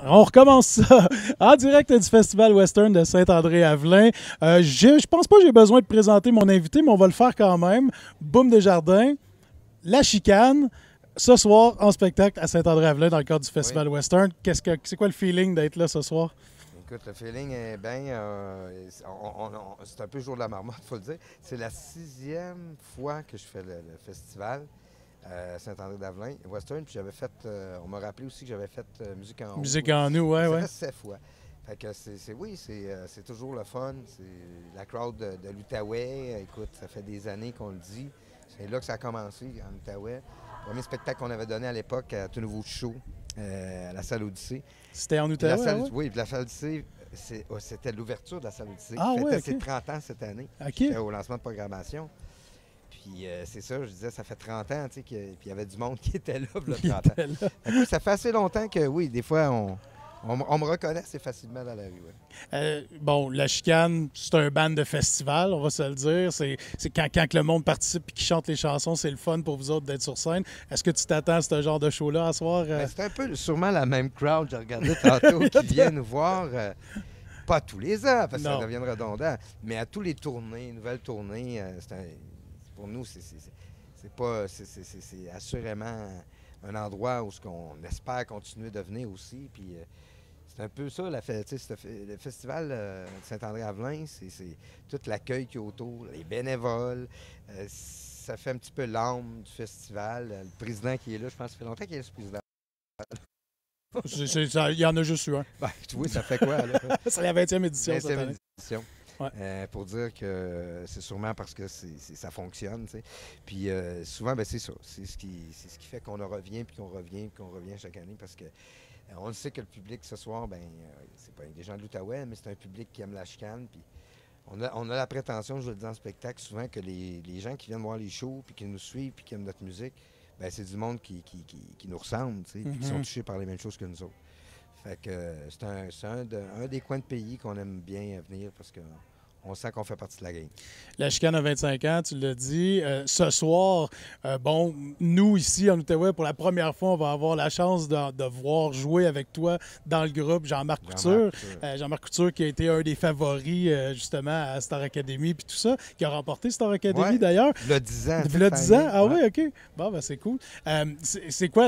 On recommence ça en direct du Festival Western de Saint-André-Avelin. Je pense pas que j'ai besoin de présenter mon invité, mais on va le faire quand même. Boum Desjardins, La Chicane, ce soir en spectacle à Saint-André-Avelin dans le cadre du Oui. Festival Western. C'est quoi le feeling d'être là ce soir? Écoute, le feeling est bien. C'est un peu jour de la marmotte, il faut le dire. C'est la 6e fois que je fais le festival Saint-André-d'Avelin, Western. Puis j'avais fait, on m'a rappelé aussi que j'avais fait Musique en haut. Musique en nous, ouais, Ça ouais. fait 7 fois. Fait que c'est toujours le fun. C'est la crowd de l'Outaouais. Écoute, ça fait des années qu'on le dit. C'est là que ça a commencé, en Outaouais. Le premier spectacle qu'on avait donné à l'époque à Tout Nouveau Show, à la salle Odyssée. C'était en Puis la Outaouais, salle, ouais? oui, puis la salle Odyssée, c'était l'ouverture de la salle Odyssée. Ah Qui ouais, fêtait ses ok. 30 ans cette année. OK. J'étais au lancement de programmation. Puis c'est ça, je disais, ça fait 30 ans, tu sais, puis il y avait du monde qui était là, le Il 30 ans. était là. Fait que ça fait assez longtemps que, oui, des fois, on me reconnaît assez facilement dans la rue. Ouais. Bon, La Chicane, c'est un band de festival, on va se le dire. C'est quand que le monde participe et qui chante les chansons, c'est le fun pour vous autres d'être sur scène. Est-ce que tu t'attends à ce genre de show-là à soir? Ben, c'est un peu sûrement la même crowd, j'ai regardé tantôt, qui vient nous voir. Pas tous les ans, parce que Non. ça devient redondant, mais à tous les tournées, nouvelles tournées, pour nous, c'est assurément un endroit où on espère continuer de venir aussi. Puis c'est un peu ça, le festival de Saint-André-Avelin, c'est tout l'accueil qu'il y a autour, les bénévoles. Ça fait un petit peu l'âme du festival. Le président qui est là, je pense que ça fait longtemps qu'il est ce président. Il y en a juste eu un. Ben, tu vois, ça fait quoi, là? C'est la 20e édition cette 20e année. édition. Ouais. Pour dire que c'est sûrement parce que ça fonctionne. T'sais. Puis souvent, ben, c'est ça. C'est ce qui fait qu'on en revient, puis qu'on revient, puis qu'on revient chaque année. Parce que on le sait que le public ce soir, ben, c'est pas des gens de l'Outaouais, mais c'est un public qui aime la chicane. Puis on a la prétention, je le dis en spectacle, souvent que les gens qui viennent voir les shows, puis qui nous suivent, puis qui aiment notre musique, ben, c'est du monde qui nous ressemble, puis qui sont touchés par les mêmes choses que nous autres. Fait que c'est un des coins de pays qu'on aime bien venir parce qu'on sent qu'on fait partie de la game. La Chicane a 25 ans, tu l'as dit. Ce soir, bon, nous ici en Outaouais, pour la première fois, on va avoir la chance de voir jouer avec toi dans le groupe Jean-Marc Couture. Jean-Marc Couture qui a été un des favoris justement à Star Academy puis tout ça, qui a remporté Star Academy d'ailleurs. Il y a 10 ans. Il y a 10 ans? Ah oui, OK. Bon, ben c'est cool. C'est quoi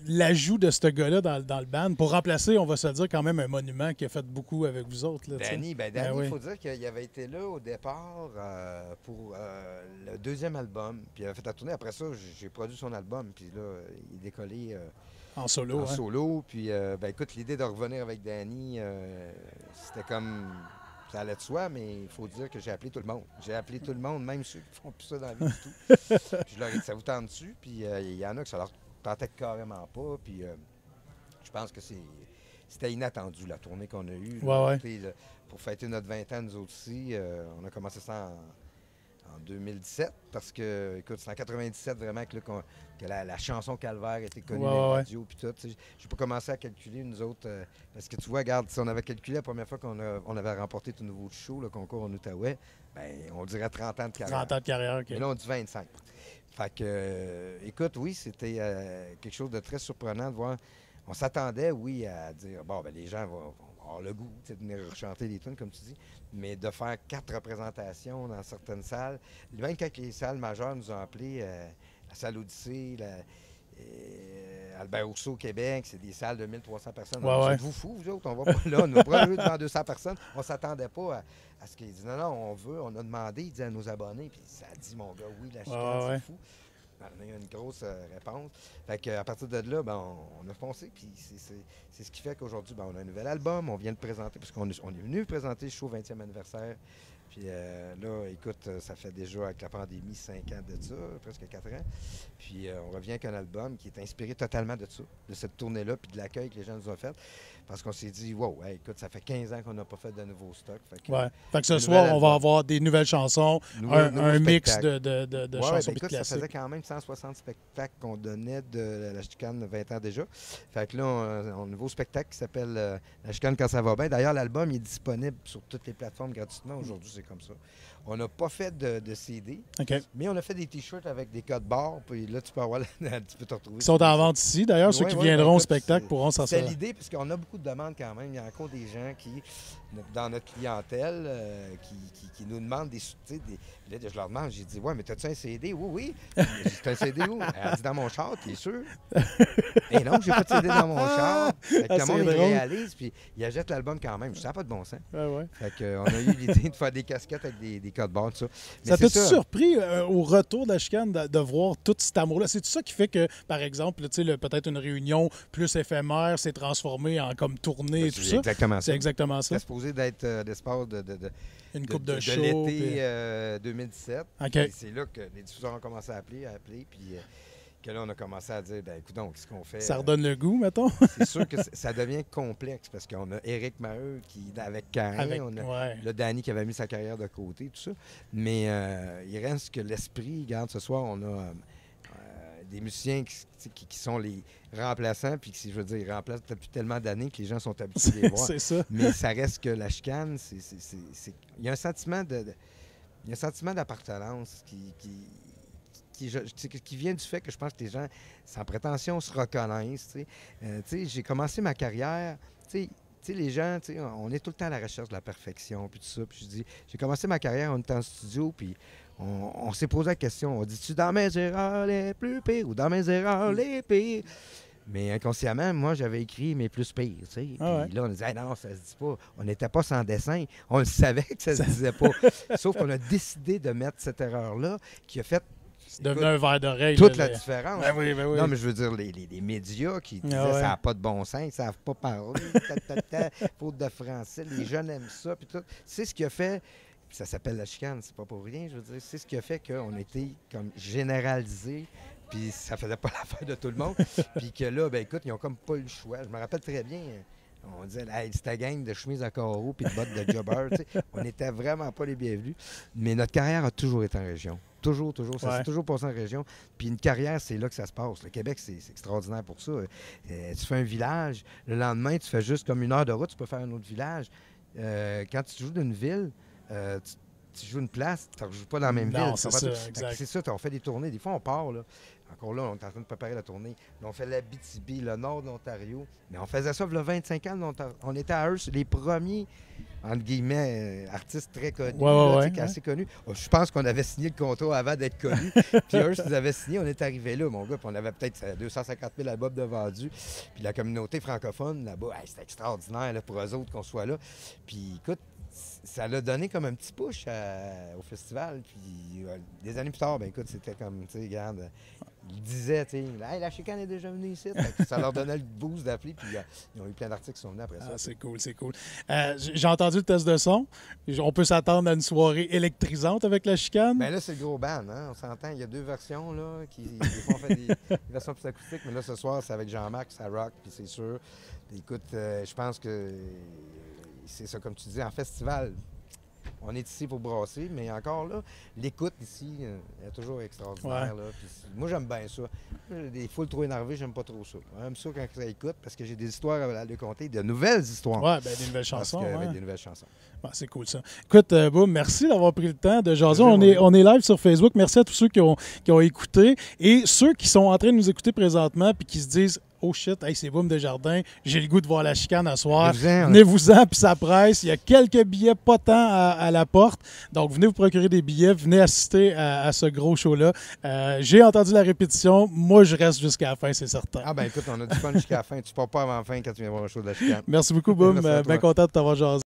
l'ajout de ce gars-là dans le band pour remplacer, on va se le dire, quand même un monument qui a fait beaucoup avec vous autres? Là, Danny, oui. il faut dire qu'il avait été là au départ pour le deuxième album. Puis il avait fait la tournée. Après ça, j'ai produit son album. Puis là, il est décollé en solo. En solo. Puis ben, écoute, l'idée de revenir avec Danny, c'était comme... Ça allait de soi, mais il faut dire que j'ai appelé tout le monde. J'ai appelé tout le monde, même ceux qui font plus ça dans la vie du tout. Puis je leur ai dit, ça vous tente dessus? Puis il y en a que ça leur tentait carrément pas. Puis je pense que c'était inattendu, la tournée qu'on a eue. Ouais. Pour fêter notre 20 ans, nous autres aussi, on a commencé ça en 2017, parce que, écoute, c'est en 97 vraiment que la chanson Calvaire a été connue dans les radios puis tout. Je n'ai pas commencé à calculer, nous autres, parce que tu vois, regarde, si on avait calculé la première fois qu'on avait remporté tout nouveau show, le concours en Outaouais, ben, on dirait 30 ans de carrière. 30 ans de carrière, OK. Mais là, on dit 25. Fait que, écoute, oui, c'était quelque chose de très surprenant de voir. On s'attendait, oui, à dire, bon, ben les gens vont avoir le goût de venir chanter des tunes, comme tu dis, mais de faire 4 représentations dans certaines salles. Même quand les salles majeures nous ont appelés, la salle Odyssée, Albert Rousseau au Québec, c'est des salles de 1300 personnes. Vous fous, vous autres, on va pas là. On va jouer devant 200 personnes. On s'attendait pas à ce qu'ils disent, non, on a demandé, il dit à nos abonnés, puis ça a dit, mon gars, oui, la chicane, c'est fou. On a eu une grosse réponse. Fait qu'à partir de là, ben, on a foncé. Puis c'est ce qui fait qu'aujourd'hui, ben, on a un nouvel album. On vient de présenter, parce qu'on est venu présenter le show 20e anniversaire. Puis là, écoute, ça fait déjà avec la pandémie 5 ans de ça, presque 4 ans. Puis on revient avec un album qui est inspiré totalement de ça, de cette tournée-là, puis de l'accueil que les gens nous ont fait. Parce qu'on s'est dit, wow, hey, écoute, ça fait 15 ans qu'on n'a pas fait de nouveau stock. Fait que ce soir, on va avoir des nouvelles chansons, un mix de chansons écoute, classiques. Ça faisait quand même 160 spectacles qu'on donnait de la chicane 20 ans déjà. Fait que là, on a un nouveau spectacle qui s'appelle La chicane quand ça va bien. D'ailleurs, l'album est disponible sur toutes les plateformes gratuitement aujourd'hui. comme ça. On n'a pas fait de CD, mais on a fait des T-shirts avec des codes barres. Puis là, tu peux avoir, tu peux te retrouver. Ils sont en vente ici. D'ailleurs, ceux qui viendront au spectacle pourront s'en servir. C'est l'idée, parce qu'on a beaucoup de demandes quand même. Il y a encore des gens qui, dans notre clientèle, qui nous demandent des... Là, je leur demande, j'ai dit, ouais, mais t'as-tu un CD? Oui, oui. T'as un CD où? Elle dit, dans mon char, t'es sûr? Et non, j'ai pas de CD dans mon char. Fait que le monde, il réalise, puis il achète l'album quand même. Ça n'a pas de bon sens. Fait qu'on a eu l'idée de faire des casquettes avec des codes barres, tout ça. Mais ça t'a-tu surpris au retour de la chicane de voir tout cet amour-là? C'est tout ça qui fait que, par exemple, peut-être une réunion plus éphémère s'est transformée en comme tournée et tout ça? C'est exactement ça. C'est supposé d'être l'espace une coupe de show. L'été 2017. C'est là que les diffuseurs ont commencé à appeler, puis que là, on a commencé à dire, ben écoute, qu'est-ce qu'on fait? Ça redonne le goût, mettons? C'est sûr que ça devient complexe, parce qu'on a Éric Maheu qui avec Cain, on a le Danny qui avait mis sa carrière de côté, tout ça. Mais il reste que l'esprit, regarde, ce soir, on a des musiciens qui sont les remplaçants, puis si je veux dire, ils remplacent depuis tellement d'années que les gens sont habitués de les voir. C'est ça. Mais ça reste que la chicane, il y a un sentiment d'appartenance qui vient du fait que je pense que les gens, sans prétention, se reconnaissent. J'ai commencé ma carrière, les gens, on est tout le temps à la recherche de la perfection, puis tout ça. Puis je dis, j'ai commencé ma carrière, on était en studio, puis on s'est posé la question, on dit-tu dans mes erreurs les plus pires ou dans mes erreurs les pires? Mais inconsciemment, moi, j'avais écrit mes plus pires, tu sais. Puis là, on disait, non, ça se dit pas. On n'était pas sans dessin. On le savait que ça se disait pas. Sauf qu'on a décidé de mettre cette erreur-là qui a fait... C'est devenu un verre d'oreille. Toute la différence. Ben oui. Non, mais je veux dire, les médias qui disaient ça n'a pas de bon sens, ils ne savent pas parler, faute de français, les jeunes aiment ça, puis tout. C'est ce qui a fait... Ça s'appelle la chicane, c'est pas pour rien, je veux dire. C'est ce qui a fait qu'on était comme généralisé, puis ça faisait pas l'affaire de tout le monde. Puis que là, ben écoute, ils ont comme pas eu le choix. Je me rappelle très bien, on disait, hey, c'était gang de chemises à carreaux puis de bottes de jobber. On n'était vraiment pas les bienvenus. Mais notre carrière a toujours été en région. Toujours. Ça s'est toujours passé en région. Puis une carrière, c'est là que ça se passe. Le Québec, c'est extraordinaire pour ça. Tu fais un village, le lendemain, tu fais juste comme 1 heure de route, tu peux faire un autre village. Quand tu joues d'une ville, tu joues une place, tu ne joues pas dans la même ville. C'est ça, exact. C'est ça, on fait des tournées. Des fois, on part, là. Encore là, on est en train de préparer la tournée. Là, on fait l'Abitibi, le nord de l'Ontario. Mais on faisait ça il y a 25 ans. On était à Hearst, les premiers, entre guillemets, artistes très connus, assez connus. Je pense qu'on avait signé le contrat avant d'être connus. Puis Hearst nous avait signé, on est arrivé là, mon gars. Puis on avait peut-être 250 000 albums de vendus. Puis la communauté francophone, là-bas, c'était extraordinaire là, pour eux autres qu'on soit là. Puis écoute, ça l'a donné comme un petit push au festival. Puis des années plus tard, ben écoute, c'était comme, tu sais, regarde, ils disaient, tu sais, hey, la chicane est déjà venue ici. Ça leur donnait le boost d'appeler, puis ils ont eu plein d'articles qui sont venus après ça. Ah, c'est cool. J'ai entendu le test de son. On peut s'attendre à une soirée électrisante avec la chicane. Bien là, c'est le gros band, hein? On s'entend. Il y a 2 versions, là, des fois, on fait des versions plus acoustiques, mais là, ce soir, c'est avec Jean-Marc, ça rock, puis c'est sûr. Puis, écoute, je pense que c'est ça, comme tu dis, en festival, on est ici pour brasser, mais encore là, l'écoute ici est toujours extraordinaire. Là. Puis, moi, j'aime bien ça. Des foules trop énervées, j'aime pas trop ça. J'aime ça quand ça écoute parce que j'ai des histoires à lui conter, de nouvelles histoires. Oui, bien des nouvelles chansons. Des nouvelles chansons. Ben, c'est cool ça. Écoute, Boom, merci d'avoir pris le temps de jaser. On est live sur Facebook. Merci à tous ceux qui ont écouté et ceux qui sont en train de nous écouter présentement puis qui se disent oh shit, hey, c'est Boom Desjardins, j'ai le goût de voir la chicane à soir. Venez-vous-en, puis ça presse. Il y a quelques billets pas tant à la porte. Donc, venez vous procurer des billets, venez assister à ce gros show-là. J'ai entendu la répétition. Moi, je reste jusqu'à la fin, c'est certain. Ah ben écoute, on a du fun jusqu'à la fin. Tu pars pas avant la fin quand tu viens voir un show de la chicane. Merci beaucoup, Boom. Bien content de t'avoir jasé.